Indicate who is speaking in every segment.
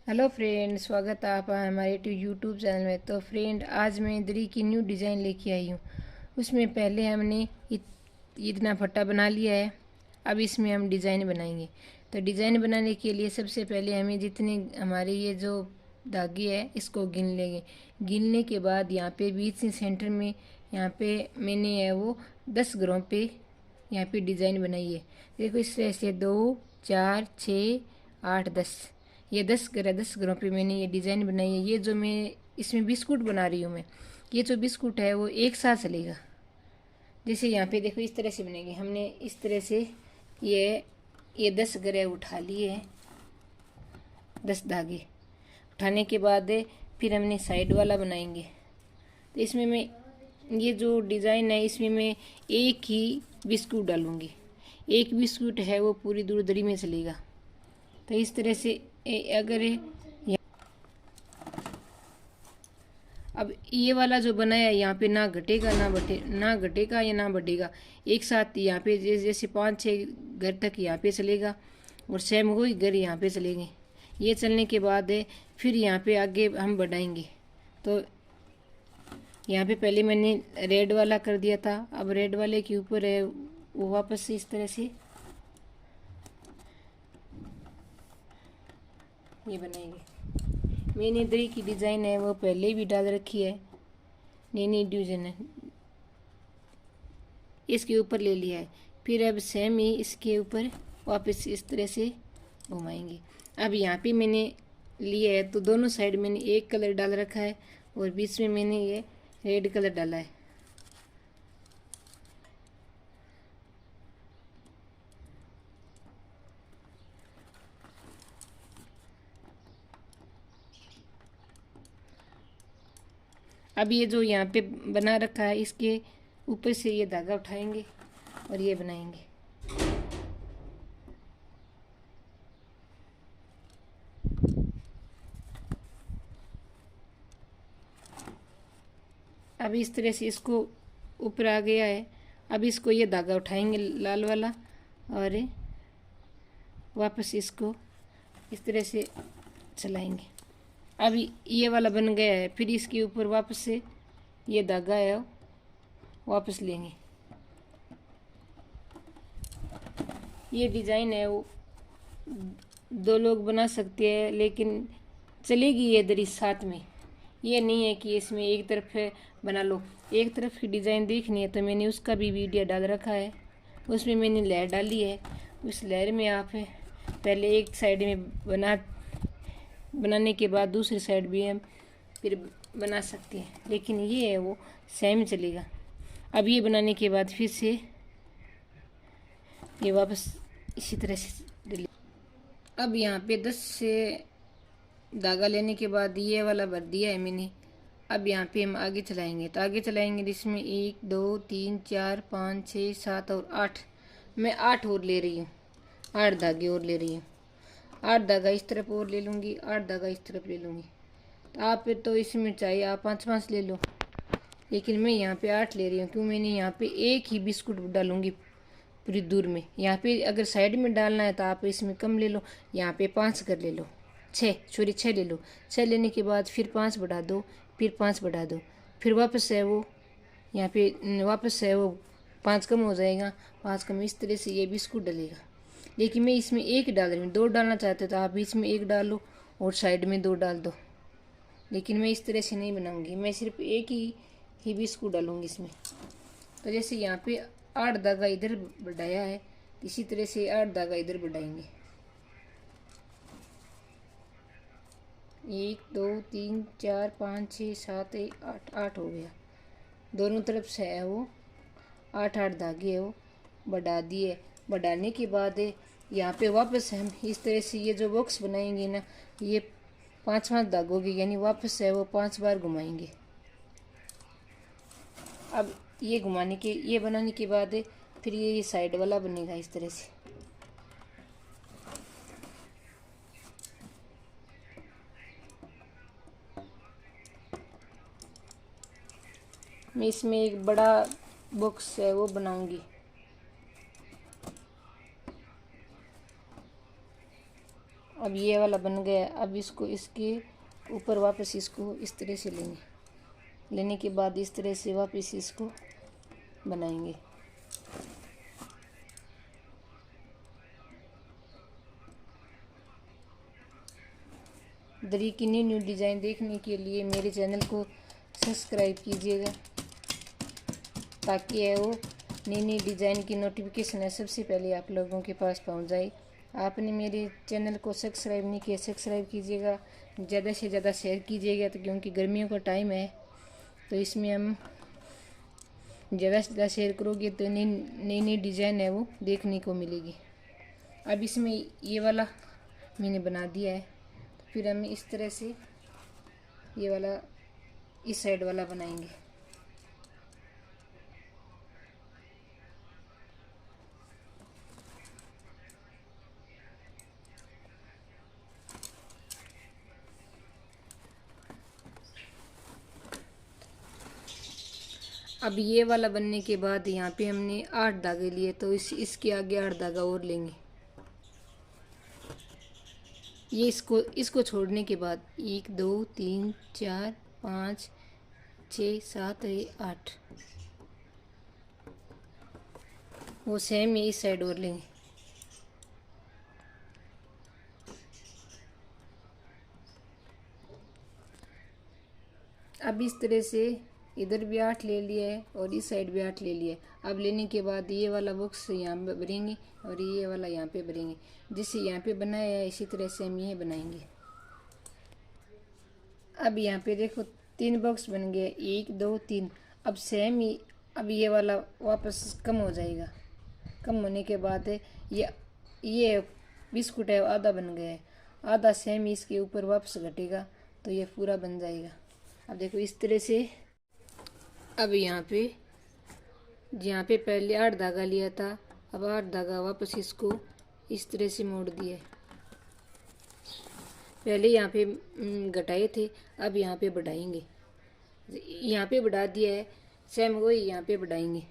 Speaker 1: Hello friend, स्वागत है आपका हमारे यूट्यूब चैनल में। तो फ्रेंड, आज मैं दरी की न्यू डिज़ाइन लेके आई हूँ। उसमें पहले हमने इतना फट्टा बना लिया है। अब इसमें हम डिज़ाइन बनाएंगे। तो डिज़ाइन बनाने के लिए सबसे पहले हमें जितने हमारे ये जो धागे है इसको गिन लेंगे। गिनने के बाद यहाँ पे बीच से सेंटर में यहाँ पे मैंने है वो 10 ग्रोह पे यहाँ पे डिज़ाइन बनाई है। देखो, इस तरह से 2 4 6 8 10, ये 10 ग्रोह पे मैंने ये डिज़ाइन बनाई है। ये जो मैं इसमें बिस्कुट बना रही हूँ मैं, ये जो बिस्कुट है वो एक साथ चलेगा। जैसे यहाँ पे देखो, इस तरह से बनेंगे। हमने इस तरह से ये 10 ग्रह उठा लिए हैं, 10 धागे उठाने के बाद फिर हमने साइड वाला बनाएंगे। तो इसमें मैं ये जो डिज़ाइन है इसमें मैं एक ही बिस्कुट डालूँगी। एक बिस्कुट है वो पूरी दूर दरी में चलेगा। तो इस तरह से अगर अब ये वाला जो बनाया है यहाँ पे ना घटेगा ना घटेगा या ना बढ़ेगा। एक साथ यहाँ पे जैसे 5-6 घर तक यहाँ पे चलेगा और सेम वही घर यहाँ पे चलेंगे। ये चलने के बाद फिर यहाँ पे आगे हम बढ़ाएंगे। तो यहाँ पे पहले मैंने रेड वाला कर दिया था। अब रेड वाले के ऊपर है वो वापस से इस तरह से ये बनाएंगे। मैंने दरी की डिज़ाइन है वो पहले भी डाल रखी है, नई डिज़ाइन है, इसके ऊपर ले लिया है। फिर अब सेम ही इसके ऊपर वापस इस तरह से घुमाएंगे। अब यहाँ पे मैंने लिया है तो दोनों साइड मैंने एक कलर डाल रखा है और बीच में मैंने ये रेड कलर डाला है। अब ये जो यहाँ पे बना रखा है इसके ऊपर से ये धागा उठाएंगे और ये बनाएंगे। अब इस तरह से इसको ऊपर आ गया है। अब इसको ये धागा उठाएंगे लाल वाला और वापस इसको इस तरह से चलाएंगे। अब ये वाला बन गया है। फिर इसके ऊपर वापस से ये धागा है वापस लेंगे। ये डिज़ाइन है वो दो लोग बना सकते हैं, लेकिन चलेगी ये दरी साथ में। ये नहीं है कि इसमें एक तरफ बना लो। एक तरफ की डिज़ाइन देखनी है तो मैंने उसका भी वीडियो डाल रखा है। उसमें मैंने लहर डाली है। उस लहर में आप पहले एक साइड में बनाने के बाद दूसरी साइड भी हम फिर बना सकते हैं, लेकिन ये है वो सेम चलेगा। अब ये बनाने के बाद फिर से ये वापस इसी तरह से डिलीट। अब यहाँ पे 10 से धागा लेने के बाद ये वाला भर दिया है मैंने। अब यहाँ पे हम आगे चलाएंगे। तो आगे चलाएंगे जिसमें 1 2 3 4 5 6 7 और 8, मैं 8 और ले रही हूँ। 8 धागे और ले रही हूँ। 8 धागा इस तरफ और ले लूँगी, 8 धागा इस तरफ ले लूँगी। तो आप तो इसमें चाहिए आप 5-5 ले लो, लेकिन मैं यहाँ पे 8 ले रही हूँ क्यों मैंने यहाँ पे एक ही बिस्कुट डालूँगी पूरी दूर में। यहाँ पे अगर साइड में डालना है तो आप इसमें कम ले लो, यहाँ पे 5 कर ले लो, 6 ले लो। 6 लेने के बाद फिर 5 बढ़ा दो, फिर 5 बढ़ा दो, फिर वापस है वो यहाँ पे वापस है वो 5 कम हो जाएगा। 5 कम, इस तरह से ये बिस्कुट डलेगा। लेकिन मैं इसमें एक डाल रही हूँ। 2 डालना चाहते तो आप बीच में 1 डालो और साइड में 2 डाल दो, लेकिन मैं इस तरह से नहीं बनाऊंगी। मैं सिर्फ एक ही बिस्कुट डालूंगी इसमें। तो जैसे यहाँ पे 8 धागा इधर बढ़ाया है, इसी तरह से 8 धागा इधर बढ़ाएंगे। 1 2 3 4 5 6 7 8, 8 हो गया। दोनों तरफ से है वो 8 धागे है वो बढ़ा दिए। बढ़ाने के बाद यहाँ पे वापस हम इस तरह से ये जो बॉक्स बनाएंगे ना, ये 5-5 धागों की, यानी वापस है वो 5 बार घुमाएंगे। अब ये बनाने के बाद फिर ये साइड वाला बनेगा इस तरह से। मैं इसमें एक बड़ा बॉक्स है वो बनाऊंगी। अब ये वाला बन गया। अब इसको इसके ऊपर वापस इसको इस तरह से लेंगे। लेने के बाद इस तरह से वापस इसको बनाएंगे। दरी की न्यू न्यू डिज़ाइन देखने के लिए मेरे चैनल को सब्सक्राइब कीजिएगा, ताकि है वो नई नई डिज़ाइन की नोटिफिकेशन है सबसे पहले आप लोगों के पास पहुंच जाए। आपने मेरे चैनल को सब्सक्राइब नहीं किया, सब्सक्राइब कीजिएगा, ज़्यादा से ज़्यादा शेयर कीजिएगा। तो क्योंकि गर्मियों का टाइम है, तो इसमें हम ज़्यादा से ज़्यादा शेयर करोगे तो नई नई नई डिज़ाइन है वो देखने को मिलेगी। अब इसमें ये वाला मैंने बना दिया है, तो फिर हम इस तरह से ये वाला इस साइड वाला बनाएंगे। अब ये वाला बनने के बाद यहाँ पे हमने 8 धागे लिए, तो इसके आगे 8 धागा और लेंगे। ये इसको छोड़ने के बाद 1 2 3 4 5 6 7 8 वो सेम ये इस साइड और लेंगे। अब इस तरह से इधर भी 8 ले लिया है और इस साइड भी 8 ले लिया है। अब लेने के बाद ये वाला बॉक्स यहाँ पे भरेंगे और ये वाला यहाँ पे भरेंगे। जिससे यहाँ पे बनाया है इसी तरह से हम ये बनाएंगे। अब यहाँ पे देखो 3 बॉक्स बन गए, 1 2 3। अब सेम ही अब ये वाला वापस कम हो जाएगा। कम होने के बाद ये बिस्कुट है आधा बन गया है, आधा सेम इसके ऊपर वापस घटेगा तो ये पूरा बन जाएगा। अब देखो इस तरह से। अब यहाँ पे पहले 8 धागा लिया था, अब 8 धागा वापस इसको इस तरह से मोड़ दिया। पहले यहाँ पे घटाए थे, अब यहाँ पे बढ़ाएंगे। यहाँ पे बढ़ा दिया है, सेम वही यहाँ पे बढ़ाएंगे।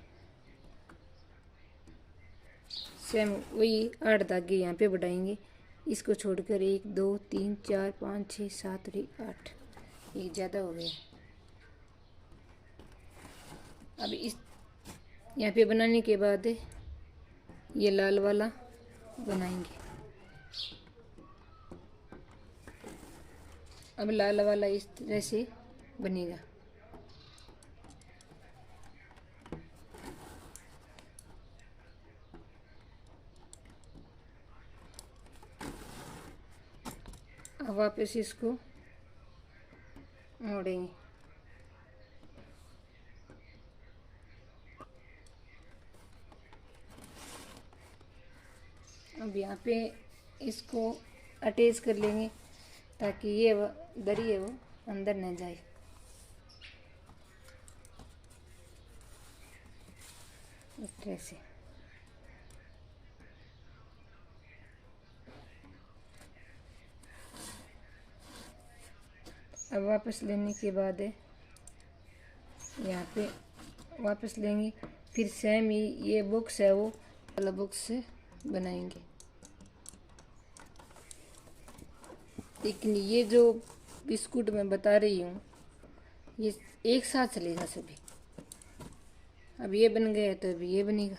Speaker 1: सेम वही 8 धागे यहाँ पे बढ़ाएंगे। इसको छोड़कर 1 2 3 4 5 6 7 8, एक ज़्यादा हो गया। अब इस यहाँ पे बनाने के बाद ये लाल वाला बनाएंगे। अब लाल वाला इस तरह से बनेगा। अब वापस इसको मोड़ेंगे। अब यहाँ पे इसको अटैच कर लेंगे ताकि ये दरी है वो अंदर न जाए। इस तरह से अब वापस लेने के बाद यहाँ पे वापस लेंगे। फिर सेम ही ये बॉक्स है वो वाला बॉक्स से बनाएंगे। लेकिन ये जो बिस्कुट मैं बता रही हूँ ये एक साथ चलेगा सभी। अब ये बन गया तो अभी ये बनेगा।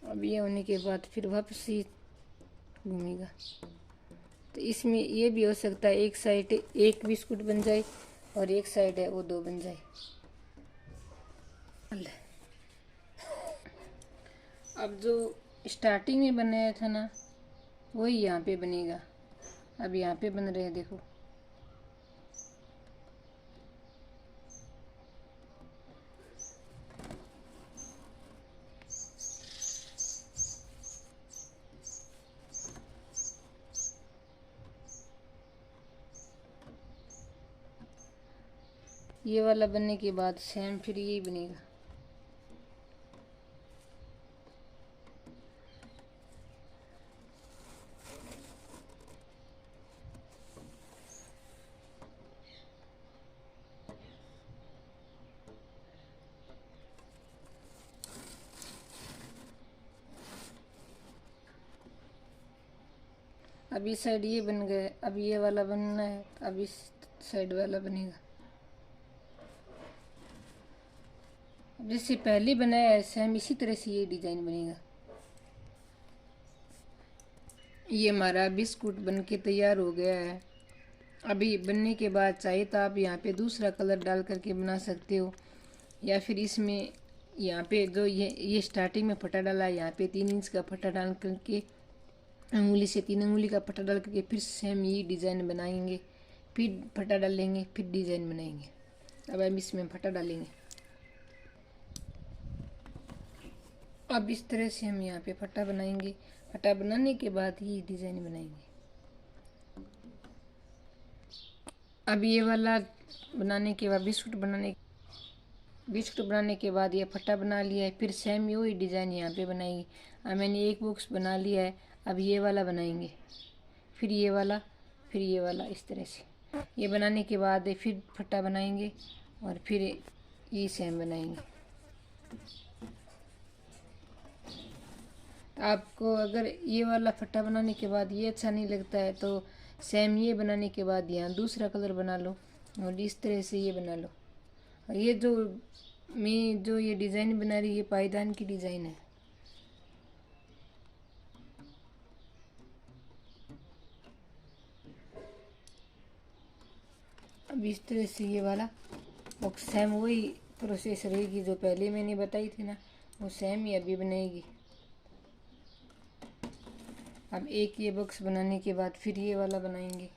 Speaker 1: अब ये होने के बाद फिर वापस ही घूमेगा। तो इसमें ये भी हो सकता है एक साइड एक बिस्कुट बन जाए और एक साइड है वो 2 बन जाए। अब जो स्टार्टिंग में बनाया था ना वही यहाँ पे बनेगा। अब यहाँ पे बन रहे हैं देखो। ये वाला बनने के बाद सेम फिर यही बनेगा। अब इस साइड ये बन गए, अब ये वाला बनना है, अब इस साइड वाला बनेगा। अब जैसे पहले बनाया है सेम इसी तरह से ये डिज़ाइन बनेगा। ये हमारा बिस्कुट बन के तैयार हो गया है। अभी बनने के बाद चाहे तो आप यहाँ पे दूसरा कलर डाल करके बना सकते हो, या फिर इसमें यहाँ पे जो ये स्टार्टिंग में फटा डाला है, यहाँ पे 3 इंच का फटा डाल करके अंगुली से 3 अंगुली का फटा डाल करके फिर सेम ये डिज़ाइन बनाएंगे, फिर फटा डालेंगे, फिर डिज़ाइन बनाएंगे। अब हम इसमें फटा डालेंगे। अब इस तरह से हम यहाँ पे फटा बनाएंगे। फटा बनाने के बाद ये डिज़ाइन बनाएंगे। अब ये वाला बनाने के बाद बिस्कुट बनाने के बाद ये फटा बना लिया है, फिर सेम वही डिज़ाइन यहाँ पे बनाएंगे। अब मैंने एक बॉक्स बना लिया है, अब ये वाला बनाएंगे, फिर ये वाला, फिर ये वाला, इस तरह से। ये बनाने के बाद फिर फटा बनाएंगे और फिर ये सेम बनाएंगे। आपको अगर ये वाला फट्टा बनाने के बाद ये अच्छा नहीं लगता है तो सेम ये बनाने के बाद यहाँ दूसरा कलर बना लो और इस तरह से ये बना लो। और ये जो ये डिज़ाइन बना रही है, ये पायदान की डिज़ाइन है। अब इस तरह से ये वाला और सेम वही प्रोसेस रहेगी जो पहले मैंने बताई थी ना, वो सेम ही अभी बनाएगी। अब एक ये बॉक्स बनाने के बाद फिर ये वाला बनाएंगे।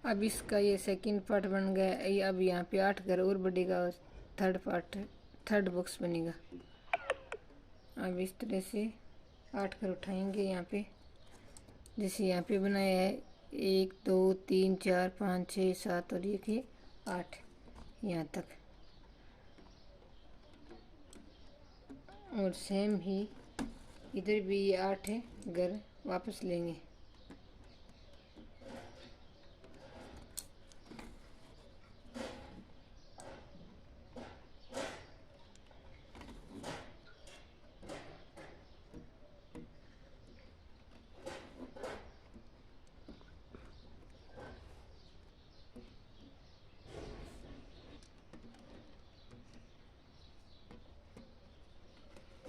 Speaker 1: अब इसका ये सेकंड पार्ट बन गया। अब यहाँ पे 8 घर और बढ़ेगा और थर्ड बॉक्स बनेगा। अब इस तरह से 8 घर उठाएंगे यहाँ पे, जैसे यहाँ पे बनाया है 1 2 3 4 5 6 7 और ये 8 यहाँ तक। और सेम ही इधर भी ये 8 है, घर वापस लेंगे।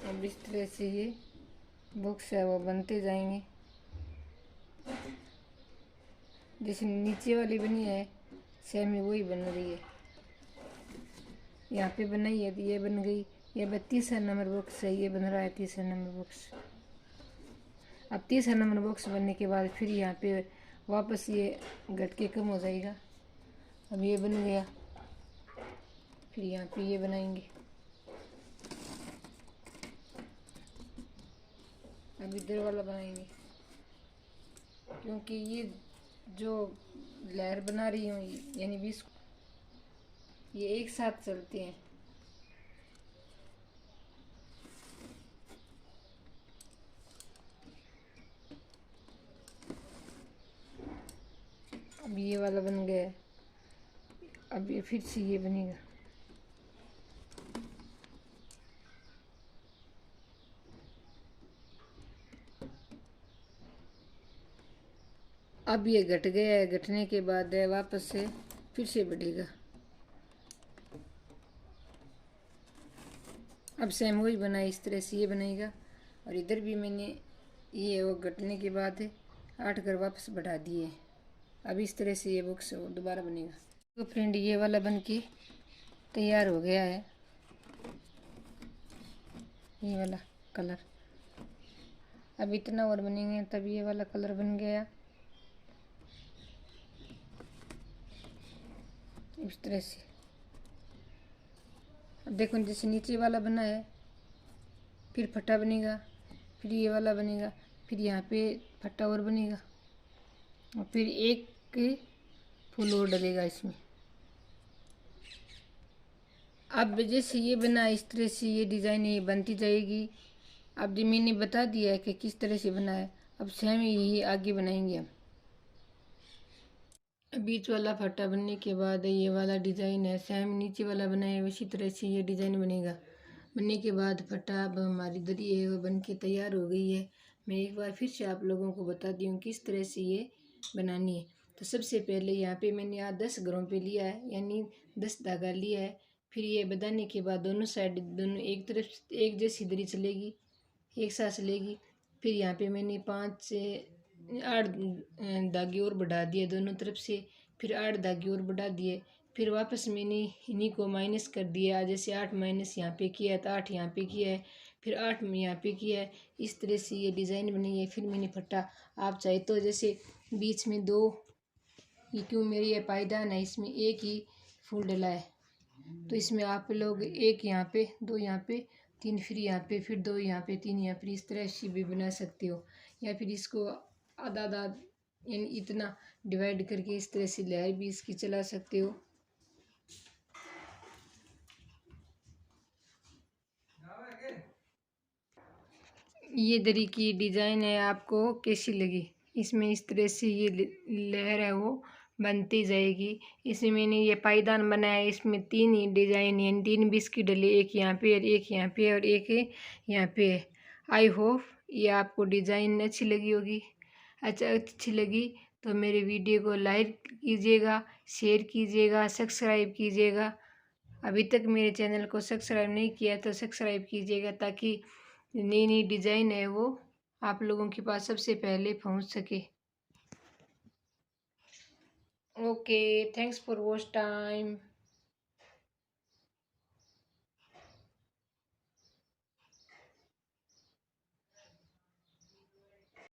Speaker 1: अब इस तरह से ये बॉक्स है वो बनते जाएंगे। जैसे नीचे वाली बनी है सेम ही वही बन रही है। यहाँ पे बनाई है तो ये बन गई। ये 32 नंबर बॉक्स है, ये बन रहा है 30 नंबर बॉक्स। अब 30 नंबर बॉक्स बनने के बाद फिर यहाँ पे वापस ये घट के कम हो जाएगा। अब ये बन गया, फिर यहाँ पे ये बनाएंगे। अब इधर वाला बनाएंगे, क्योंकि ये जो लहर बना रही हूँ यानी 20, ये एक साथ चलते हैं। अब ये वाला बन गया, अब ये फिर से ये बनेगा। अब ये घट गया है, घटने के बाद वापस से फिर से बढ़ेगा। अब सेम वही बना इस तरह से ये बनेगा। और इधर भी मैंने ये वो घटने के बाद 8 घर वापस बढ़ा दिए। अब इस तरह से ये बॉक्स दोबारा बनेगा। तो फ्रेंड ये वाला बन के तैयार हो गया है, ये वाला कलर। अब इतना और बनेंगे तब ये वाला कलर बन गया इस तरह से। अब देखो जैसे नीचे वाला बना है, फिर फटा बनेगा, फिर ये वाला बनेगा, फिर यहाँ पे फटा और बनेगा और फिर एक फूल और डलेगा इसमें। अब जैसे ये बना इस तरह से ये डिज़ाइन ये बनती जाएगी। अब जो मैंने बता दिया है कि किस तरह से बना है, अब सेम यही आगे बनाएंगे हम। बीच वाला फट्टा बनने के बाद ये वाला डिज़ाइन है, सेम नीचे वाला बना है उसी तरह से ये डिज़ाइन बनेगा। बनने के बाद फट्टा अब हमारी दरी है वो बन के तैयार हो गई है। मैं एक बार फिर से आप लोगों को बता दी हूँ किस तरह से ये बनानी है। तो सबसे पहले यहाँ पे मैंने यहाँ 10 ग्राम पे लिया है, यानी 10 धागा लिया है। फिर ये बनाने के बाद दोनों साइड दोनों एक तरफ एक जैसी दरी चलेगी, एक साथ चलेगी। फिर यहाँ पे मैंने 5 से 8 धागे और बढ़ा दिए दोनों तरफ से, फिर 8 धागे और बढ़ा दिए। फिर वापस मैंने इन्हीं को माइनस कर दिया, जैसे 8 माइनस यहाँ पे किया है तो 8 यहाँ पे किया है, फिर 8 में यहाँ पे किया है। इस तरह से ये डिज़ाइन बनी है। फिर मैंने फट्टा आप चाहे तो जैसे बीच में 2, ये क्यों मेरी ये पायदान है इसमें एक ही फूल डला है, तो इसमें आप लोग एक यहाँ पे, 2 यहाँ पे, 3 फिर यहाँ पे, फिर 2 यहाँ पे, 3 यहाँ पे, इस तरह से भी बना सकते हो। या फिर इसको आधा आधा यानी इतना डिवाइड करके इस तरह से लहर भी इसकी चला सकते हो। ये दरी की डिज़ाइन है, आपको कैसी लगी? इसमें इस तरह से ये लहर है वो बनती जाएगी। इसमें मैंने ये पायदान बनाया, इसमें 3 ही डिज़ाइन यानी 3 बिस्किट डले, एक यहाँ पे और एक यहाँ पे और एक यहाँ पे है। आई होप ये आपको डिज़ाइन अच्छी लगी होगी। अच्छी लगी तो मेरे वीडियो को लाइक कीजिएगा, शेयर कीजिएगा, सब्सक्राइब कीजिएगा। अभी तक मेरे चैनल को सब्सक्राइब नहीं किया तो सब्सक्राइब कीजिएगा, ताकि नई नई डिज़ाइन है वो आप लोगों के पास सबसे पहले पहुंच सके। Okay, thanks for watch time.